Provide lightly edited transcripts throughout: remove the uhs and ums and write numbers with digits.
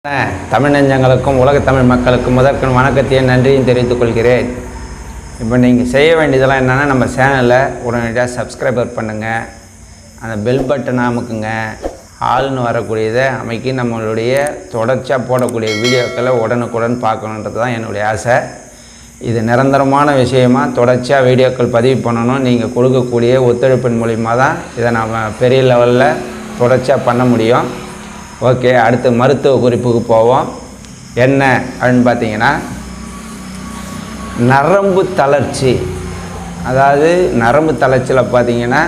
தமிழ் நெஞ்சங்களுக்கும் உலக தமிழ் மக்களுக்கும் முதற்கண் வணக்கத்தையும் நன்றியும் தெரிவித்துக் கொள்கிறேன். இப்போ நீங்கள் செய்ய வேண்டியதெல்லாம் என்னென்னா, நம்ம சேனலை உடனடியாக சப்ஸ்கிரைபர் பண்ணுங்கள், அந்த பெல் பட்டனை அமுக்குங்க, ஆள்னு வரக்கூடியதை அமைக்கி நம்மளுடைய தொடர்ச்சியாக போடக்கூடிய வீடியோக்களை உடனுக்குடன் பார்க்கணுன்றது தான் என்னுடைய ஆசை. இது நிரந்தரமான விஷயமாக தொடர்ச்சியாக வீடியோக்கள் பதிவு பண்ணணும். நீங்கள் கொடுக்கக்கூடிய ஒத்துழைப்பின் மூலிமா தான் இதை நம்ம பெரிய லெவலில் தொடர்ச்சியாக பண்ண முடியும். ஓகே, அடுத்து மருத்துவ குறிப்புக்கு போவோம். என்ன அப்படின்னு பார்த்தீங்கன்னா, நரம்பு தளர்ச்சி. அதாவது நரம்பு தளர்ச்சியில் பார்த்தீங்கன்னா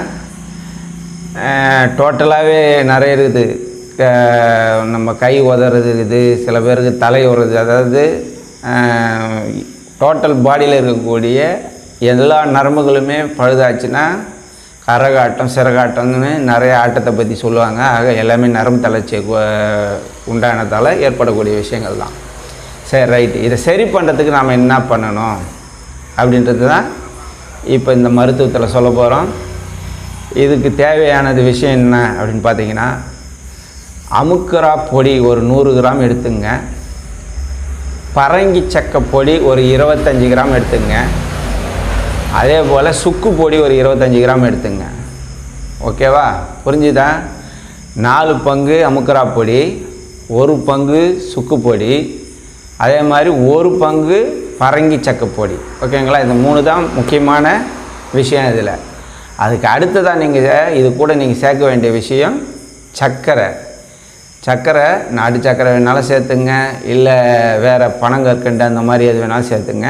டோட்டலாகவே நிறைய இருக்குது. நம்ம கை உதறது இருக்குது, சில பேருக்கு தலை உதறது. அதாவது டோட்டல் பாடியில் இருக்கக்கூடிய எல்லா நரம்புகளுமே பழுதாச்சுன்னா கரகாட்டம் சிறகாட்டம்னு நிறைய ஆட்டத்தை பற்றி சொல்லுவாங்க. ஆக எல்லாமே நரம்பு தளர்ச்சி உண்டானதால் ஏற்படக்கூடிய விஷயங்கள் தான். சரி, ரைட்டு. இதை சரி பண்ணுறதுக்கு நாம் என்ன பண்ணணும் அப்படின்றது தான் இப்போ இந்த மருத்துவத்தில் சொல்ல போகிறோம். இதுக்கு தேவையானது விஷயம் என்ன அப்படின்னு பார்த்தீங்கன்னா, அமுக்குரா பொடி ஒரு 100 கிராம் எடுத்துங்க, பரங்கி சக்கை பொடி ஒரு 25 கிராம் எடுத்துங்க, அதே போல் சுக்கு பொடி ஒரு 25 கிராம் எடுத்துங்க. ஓகேவா? புரிஞ்சுதா? 4 பங்கு அமுக்குரா பொடி, 1 பங்கு சுக்கு பொடி, அதே மாதிரி 1 பங்கு பரங்கி சக்கை பொடி. ஓகேங்களா? இந்த 3 தான் முக்கியமான விஷயம் இதில். அதுக்கு அடுத்ததான் நீங்கள் இது கூட நீங்கள் சேர்க்க வேண்டிய விஷயம் சர்க்கரை. சர்க்கரை நாட்டு சர்க்கரை வேணாலும் சேர்த்துங்க, இல்லை வேறு பனங்கற்கண்டு அந்த மாதிரி எது வேணாலும் சேர்த்துங்க.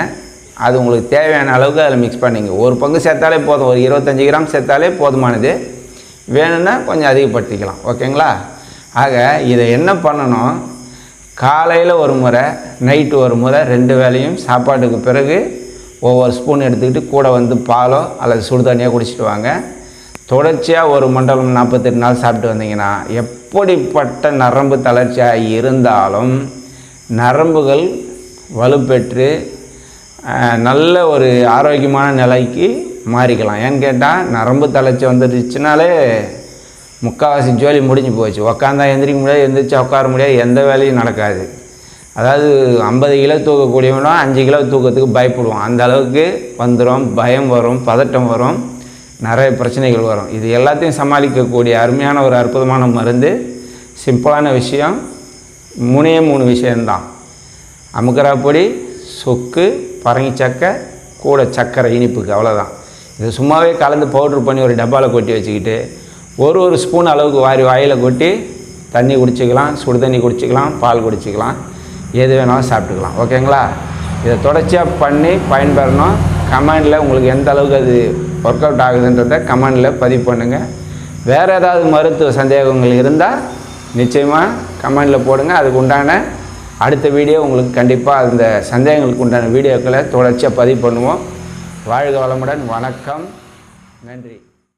அது உங்களுக்கு தேவையான அளவுக்கு அதில் மிக்ஸ் பண்ணிங்க. 1 பங்கு சேர்த்தாலே போதும், ஒரு 25 கிராம் சேர்த்தாலே போதுமானது. வேணும்னா கொஞ்சம் அதிகப்படுத்திக்கலாம். ஓகேங்களா? ஆக இதை என்ன பண்ணணும், காலையில் ஒரு முறை, நைட்டு ஒரு முறை, 2 வேளையும் சாப்பாட்டுக்கு பிறகு ஒவ்வொரு ஸ்பூன் எடுத்துக்கிட்டு கூட வந்து பாலோ அல்லது சுடு தண்ணியாக குடிச்சிட்டு வாங்க. தொடர்ச்சியாக ஒரு மண்டலம் 48 நாள் சாப்பிட்டு வந்தீங்கன்னா, எப்படிப்பட்ட நரம்பு தளர்ச்சியாக இருந்தாலும் நரம்புகள் வலுப்பெற்று நல்ல ஒரு ஆரோக்கியமான நிலைக்கு மாறிக்கலாம். ஏன்னு கேட்டால், நரம்பு தளர்ச்சி வந்துடுச்சுனாலே முக்கால்வாசி ஜோலி முடிஞ்சு போச்சு. உக்காந்தா எந்திரிக்க முடியாது, எந்திரிச்சா உட்கார முடியாது, எந்த வேலையும் நடக்காது. அதாவது 50 கிலோ தூக்கக்கூடியவனா 5 கிலோ தூக்கத்துக்கு பயப்படுவோம். அந்த அளவுக்கு வந்துடும். பயம் வரும், பதட்டம் வரும், நிறைய பிரச்சனைகள் வரும். இது எல்லாத்தையும் சமாளிக்கக்கூடிய அருமையான ஒரு அற்புதமான மருந்து. சிம்பிளான விஷயம், 3 விஷயம்தான். அமுக்குரா பொடி, சொக்கு, பரங்கி சக்கை, கூட சர்க்கரை இனிப்புக்கு, அவ்வளோதான். இது சும்மாவே கலந்து பவுட்ரு பண்ணி ஒரு டப்பாவில் கொட்டி வச்சுக்கிட்டு ஒரு ஸ்பூன் அளவுக்கு வாயில் கொட்டி தண்ணி குடிச்சிக்கலாம், சுடு தண்ணி குடிச்சிக்கலாம், பால் குடிச்சிக்கலாம், எது வேணாலும் சாப்பிட்டுக்கலாம். ஓகேங்களா? இதை தொடர்ச்சியாக பண்ணி பயன்பெறணும். கமெண்டில் உங்களுக்கு எந்த அளவுக்கு அது ஒர்க் அவுட் ஆகுதுன்றதை கமெண்டில் பதிவு பண்ணுங்கள். வேறு ஏதாவது மருத்துவ சந்தேகங்கள் இருந்தால் நிச்சயமாக கமெண்டில் போடுங்க. அதுக்கு உண்டான அடுத்த வீடியோ உங்களுக்கு கண்டிப்பாக அந்த சந்தேகங்களுக்கு உண்டான வீடியோக்களை தொடர்ச்சியாக பதிவு பண்ணுவோம். வாழ்க வளமுடன். வணக்கம். நன்றி.